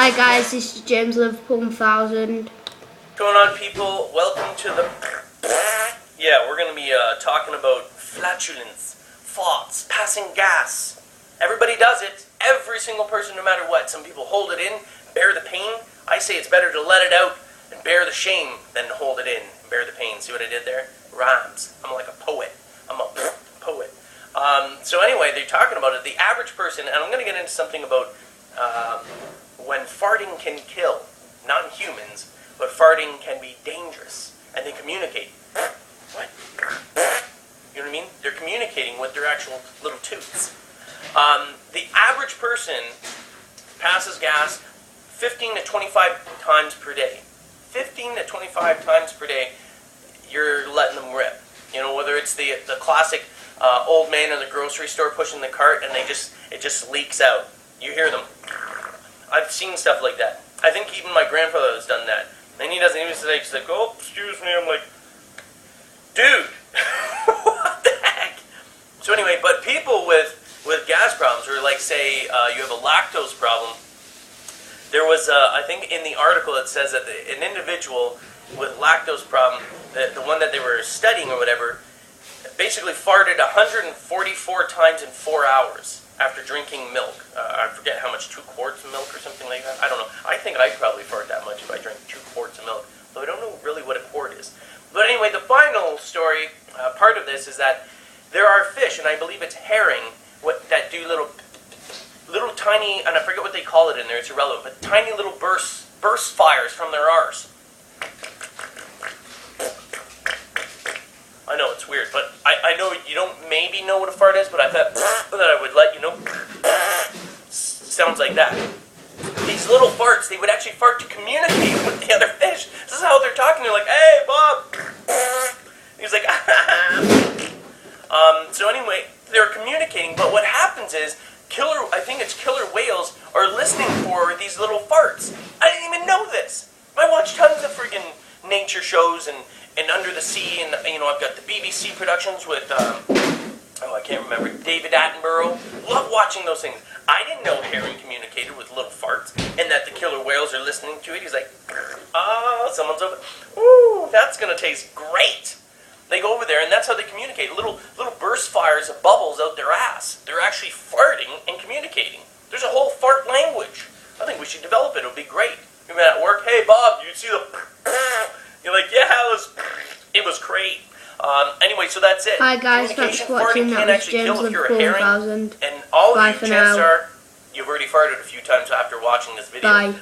Hi guys, this is James Liverpool 1000. What's going on, people? Welcome to the... Yeah, we're going to be talking about flatulence, farts, passing gas. Everybody does it. Every single person, no matter what. Some people hold it in, bear the pain. I say it's better to let it out and bear the shame than to hold it in and bear the pain. See what I did there? Rhymes. I'm like a poet. I'm a poet. So anyway, they're talking about it. The average person, and I'm going to get into something about when farting can kill. Not in humans, but farting can be dangerous. And they communicate. What? You know what I mean? They're communicating with their actual little tooths. The average person passes gas 15 to 25 times per day. 15 to 25 times per day, you're letting them rip. You know, whether it's the classic old man in the grocery store pushing the cart and it just leaks out. You hear them. I've seen stuff like that. I think even my grandfather has done that. And he doesn't even say, he's like, oh, excuse me. I'm like, dude, what the heck? So anyway, but people with gas problems, or like say you have a lactose problem, there was, I think in the article it says that an individual with lactose problem, the one that they were studying or whatever, basically farted 144 times in 4 hours after drinking milk. I forget how much, 2 quarts of milk or something like that. I don't know. I think I'd probably fart that much if I drank 2 quarts of milk, though I don't know really what a quart is. But anyway, the final story, part of this, is that there are fish, and I believe it's herring, that do little tiny, and I forget what they call it in there, it's irrelevant, but tiny little burst fires from their arse. I know, it's weird, but I know you don't maybe know what a fart is, but I thought that I would let you know. Sounds like that. These little farts, they would actually fart to communicate with the other fish. This is how they're talking. They're like, hey, Bob. He's like, so anyway, they're communicating, but what happens is, I think it's killer whales are listening for these little farts. I didn't even know this. I watch tons of friggin' nature shows and Under the Sea, and I've got the BBC productions with I can't remember, David Attenborough. Love watching those things. I didn't know herring communicated with little farts, and that the killer whales are listening to it. He's like, someone's over. Ooh, that's gonna taste great. They go over there, and that's how they communicate. Little burst fires of bubbles out their ass. They're actually farting and communicating. There's a whole fart language. I think we should develop it. It would be great. You're at work. Hey, Bob, you see the? You're like, yeah, it was great. Anyway, so that's it. Hi guys, thanks for watching. That was James Liverpool 1000. And all Bye of you, for chances now. are, you've already farted a few times after watching this video. Bye.